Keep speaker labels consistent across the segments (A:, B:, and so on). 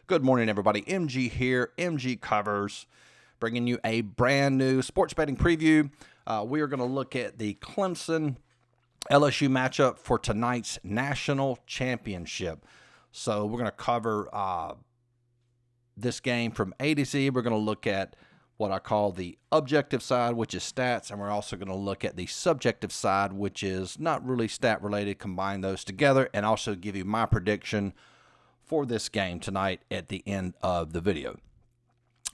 A: Good morning, everybody. MG here, MGCovers, bringing you a brand new sports betting preview. We are going to look at the Clemson LSU matchup for tonight's national championship. So we're going to cover this game from A to Z. We're going to look at what I call the objective side, which is stats, and we're also going to look at the subjective side, which is not really stat related. Combine those together and also give you my prediction for this game tonight at the end of the video.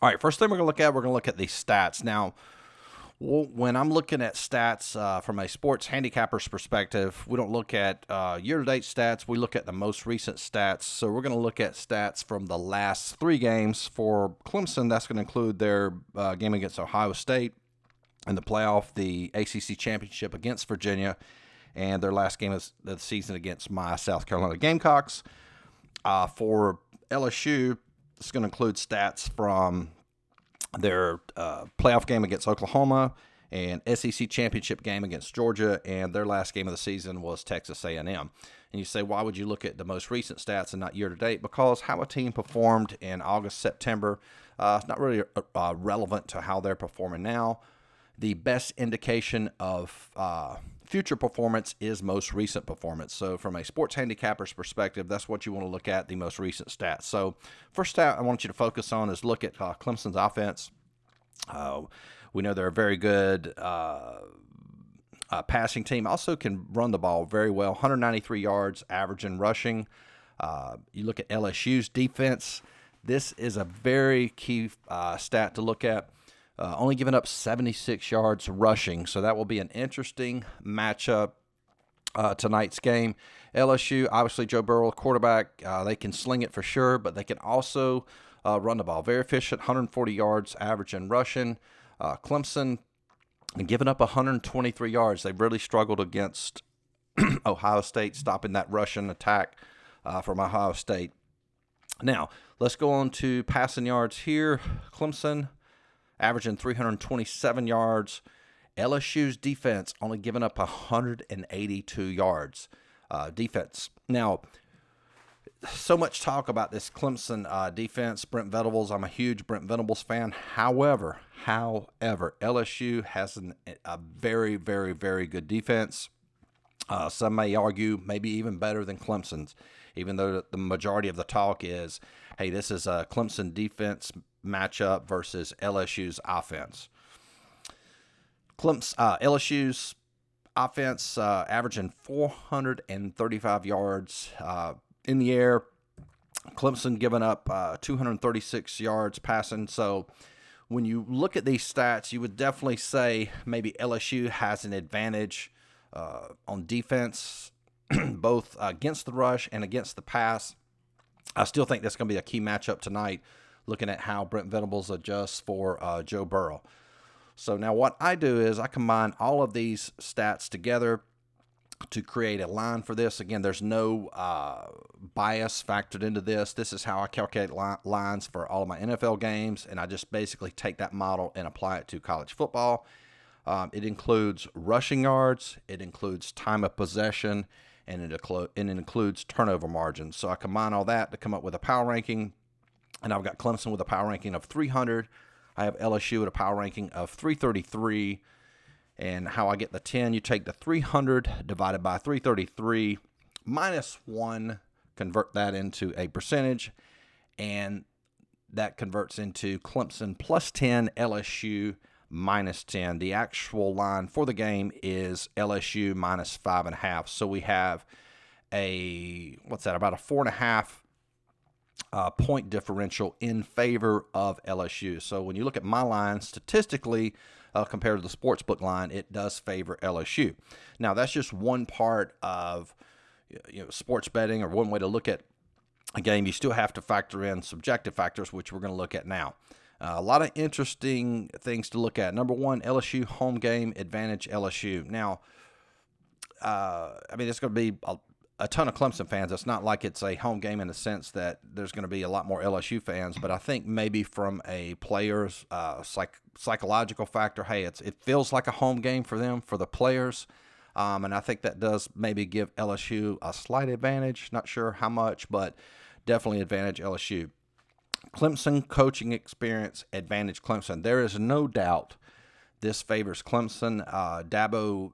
A: All right, first thing we're going to look at the stats. Now, when I'm looking at stats from a sports handicapper's perspective, we don't look at year-to-date stats. We look at the most recent stats. So we're going to look at stats from the last 3 games for Clemson. That's going to include their game against Ohio State in the playoff, the ACC championship against Virginia, and their last game of the season against my South Carolina Gamecocks. For LSU, it's going to include stats from their playoff game against Oklahoma and SEC championship game against Georgia, and their last game of the season was Texas A&M. And you say, why would you look at the most recent stats and not year-to-date? Because how a team performed in August, September is not really relevant to how they're performing now. The best indication of future performance is most recent performance. So from a sports handicapper's perspective, that's what you want to look at, the most recent stats. So first stat I want you to focus on is look at Clemson's offense. We know they're a very good passing team. Also can run the ball very well, 193 yards average in rushing. You look at LSU's defense. This is a very key stat to look at. Only giving up 76 yards rushing, so that will be an interesting matchup tonight's game. LSU, obviously Joe Burrow, quarterback, they can sling it for sure, but they can also run the ball. Very efficient, 140 yards average in rushing. Clemson, giving up 123 yards. They've really struggled against Ohio State, stopping that rushing attack from Ohio State. Now, let's go on to passing yards here. Clemson, averaging 327 yards. LSU's defense only giving up 182 yards defense. Now, so much talk about this Clemson defense. Brent Venables, I'm a huge Brent Venables fan. However, LSU has a very, very, very good defense. Some may argue maybe even better than Clemson's, even though the majority of the talk is, hey, this is a Clemson defense matchup versus LSU's offense. LSU's offense averaging 435 yards in the air. Clemson giving up 236 yards passing. So when you look at these stats, you would definitely say maybe LSU has an advantage on defense, both against the rush and against the pass. I still think that's going to be a key matchup tonight, looking at how Brent Venables adjusts for Joe Burrow. So now what I do is I combine all of these stats together to create a line for this. Again, there's no bias factored into this. This is how I calculate lines for all of my NFL games, and I just basically take that model and apply it to college football. It includes rushing yards, it includes time of possession, and it includes turnover margins. So I combine all that to come up with a power ranking. And I've got Clemson with a power ranking of 300. I have LSU with a power ranking of 333. And how I get the 10, you take the 300 divided by 333 minus 1, convert that into a percentage, and that converts into Clemson plus 10, LSU minus 10. The actual line for the game is LSU minus 5.5. So we have about a 4.5 point differential in favor of LSU. So when you look at my line, statistically, compared to the sportsbook line, it does favor LSU. Now, that's just one part of sports betting, or one way to look at a game. You still have to factor in subjective factors, which we're going to look at now. A lot of interesting things to look at. Number one, LSU home game advantage LSU. Now, it's going to be a ton of Clemson fans. It's not like it's a home game in the sense that there's going to be a lot more LSU fans, but I think maybe from a player's psychological factor, hey, it feels like a home game for them, for the players. And I think that does maybe give LSU a slight advantage. Not sure how much, but definitely advantage LSU. Clemson coaching experience advantage Clemson. There is no doubt this favors Clemson. Dabo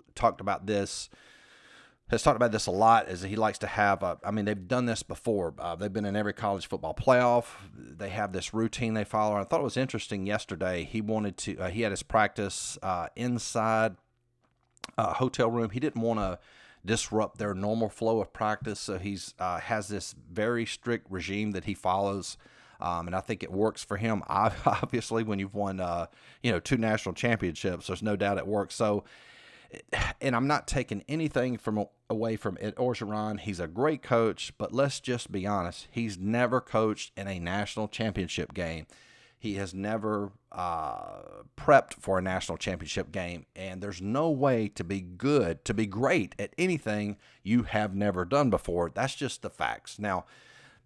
A: has talked about this a lot, as he likes to have, they've done this before. They've been in every college football playoff. They have this routine they follow. And I thought it was interesting yesterday. He had his practice inside a hotel room. He didn't want to disrupt their normal flow of practice. So he's has this very strict regime that he follows. And I think it works for him. Obviously, when you've won, 2 national championships, there's no doubt it works. So, and I'm not taking anything away from Ed Orgeron. He's a great coach, but let's just be honest. He's never coached in a national championship game. He has never prepped for a national championship game, and there's no way to be great at anything you have never done before. That's just the facts. Now,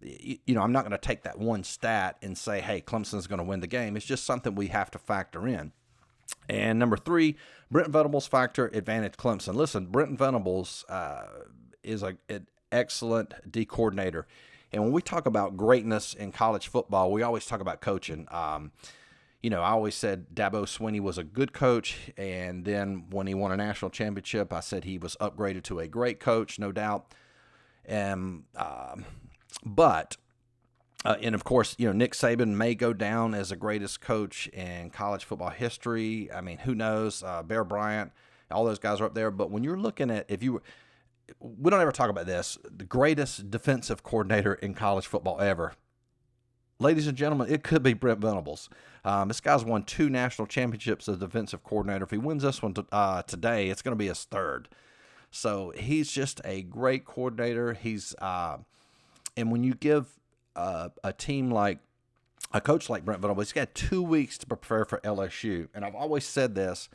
A: I'm not going to take that one stat and say, hey, Clemson's going to win the game. It's just something we have to factor in. And number 3, Brent Venables factor advantage Clemson. Listen, Brent Venables is an excellent D coordinator. And when we talk about greatness in college football, we always talk about coaching. I always said Dabo Swinney was a good coach, and then when he won a national championship, I said he was upgraded to a great coach, no doubt. And of course, Nick Saban may go down as the greatest coach in college football history. I mean, who knows? Bear Bryant, all those guys are up there. But when you're looking at, we don't ever talk about this, the greatest defensive coordinator in college football ever. Ladies and gentlemen, it could be Brent Venables. This guy's won 2 national championships as defensive coordinator. If he wins this one today, it's going to be his 3rd. So he's just a great coordinator. And when you give a coach like Brent Venables, he's got 2 weeks to prepare for LSU. And I've always said this,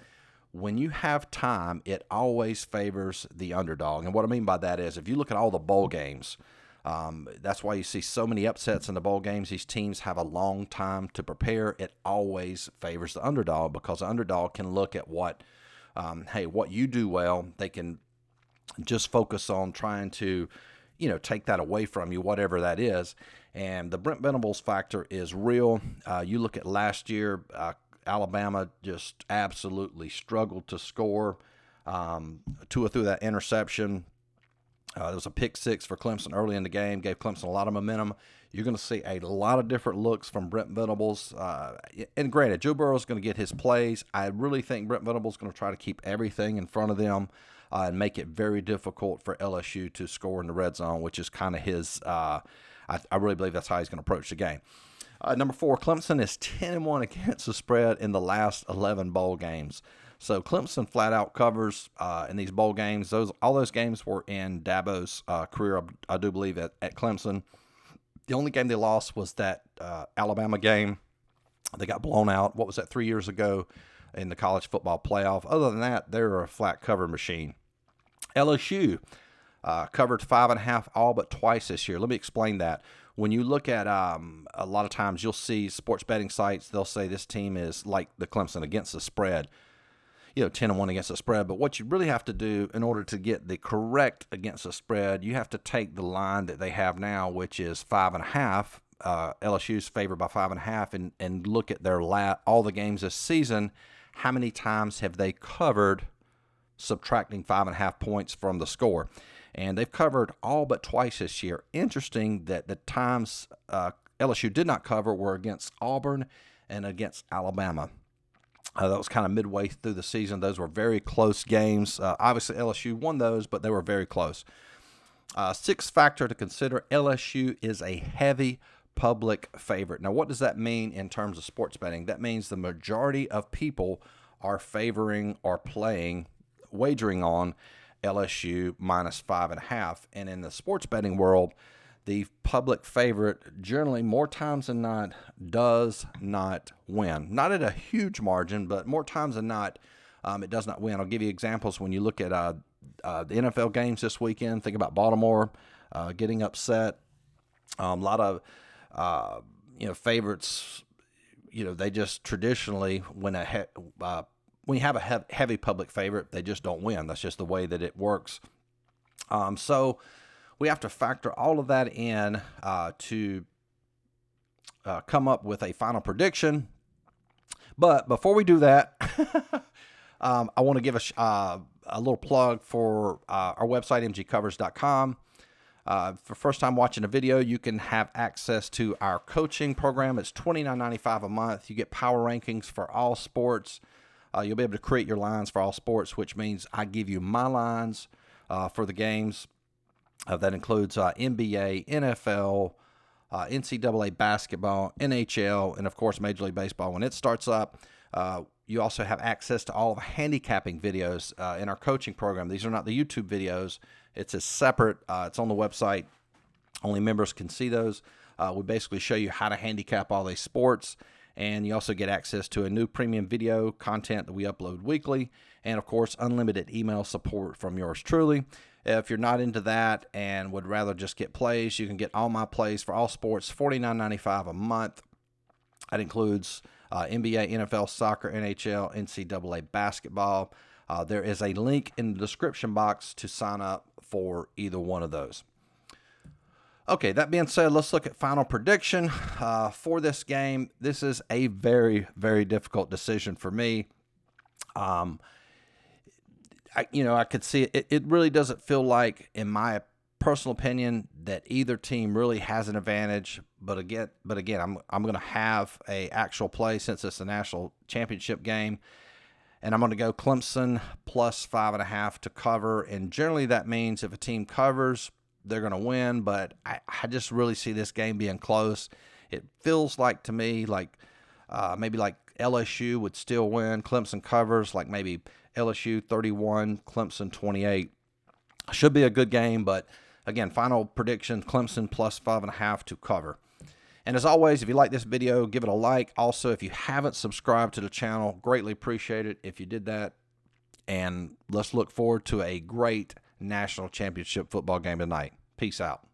A: when you have time, it always favors the underdog. And what I mean by that is, if you look at all the bowl games, that's why you see so many upsets in the bowl games. These teams have a long time to prepare. It always favors the underdog, because the underdog can look at what you do well. They can just focus on trying to, take that away from you, whatever that is. And the Brent Venables factor is real. You look at last year, Alabama just absolutely struggled to score. Tua threw that interception. There was a pick 6 for Clemson early in the game, gave Clemson a lot of momentum. You're going to see a lot of different looks from Brent Venables. And granted, Joe Burrow is going to get his plays. I really think Brent Venables is going to try to keep everything in front of them and make it very difficult for LSU to score in the red zone, which is kind of his I really believe that's how he's going to approach the game. Number 4, Clemson is 10-1 against the spread in the last 11 bowl games. So Clemson flat out covers in these bowl games. All those games were in Dabo's career, I do believe, at Clemson. The only game they lost was that Alabama game. They got blown out. What was that, 3 years ago in the college football playoff? Other than that, they're a flat cover machine. LSU covered 5.5 all but twice this year. Let me explain that. When you look at a lot of times, you'll see sports betting sites, they'll say this team is like the Clemson against the spread, 10-1 against the spread. But what you really have to do in order to get the correct against the spread, you have to take the line that they have now, which is 5.5. LSU's favored by 5.5, and look at their all the games this season. How many times have they covered, subtracting 5.5 points from the score? And they've covered all but twice this year. Interesting that the times LSU did not cover were against Auburn and against Alabama. That was kind of midway through the season. Those were very close games. Obviously, LSU won those, but they were very close. 6th factor to consider, LSU is a heavy public favorite. Now, what does that mean in terms of sports betting? That means the majority of people are favoring or wagering on LSU minus 5.5. And in the sports betting world, the public favorite generally, more times than not, does not win. Not at a huge margin, but more times than not, it does not win. I'll give you examples. When you look at the NFL games this weekend, think about Baltimore getting upset. A lot of favorites. They just traditionally, when you have a heavy public favorite, they just don't win. That's just the way that it works. So we have to factor all of that in to come up with a final prediction. But before we do that, I want to give a little plug for our website, MGCovers.com. For first time watching a video, you can have access to our coaching program. It's $29.95 a month. You get power rankings for all sports. You'll be able to create your lines for all sports, which means I give you my lines for the games. That includes NBA, NFL, NCAA basketball, NHL, and of course Major League Baseball. When it starts up, you also have access to all of the handicapping videos in our coaching program. These are not the YouTube videos. It's a separate, it's on the website. Only members can see those. We basically show you how to handicap all these sports, and you also get access to a new premium video content that we upload weekly, and of course unlimited email support from yours truly. If you're not into that and would rather just get plays, you can get all my plays for all sports, $49.95 a month. That includes NBA, NFL, soccer, NHL, NCAA basketball. There is a link in the description box to sign up for either one of those. Okay, that being said, let's look at final prediction for this game. This is a very, very difficult decision for me. I could see it. It really doesn't feel like, in my personal opinion, that either team really has an advantage. But again, I'm going to have a actual play since it's a national championship game, and I'm going to go Clemson plus 5.5 to cover. And generally, that means if a team covers, they're going to win. But I just really see this game being close. It feels like to me like maybe like LSU would still win. Clemson covers, like maybe LSU 31, Clemson 28. Should be a good game, but again, final prediction, Clemson plus 5.5 to cover. And as always, if you like this video, give it a like. Also, if you haven't subscribed to the channel, greatly appreciate it if you did that. And let's look forward to a great national championship football game tonight. Peace out.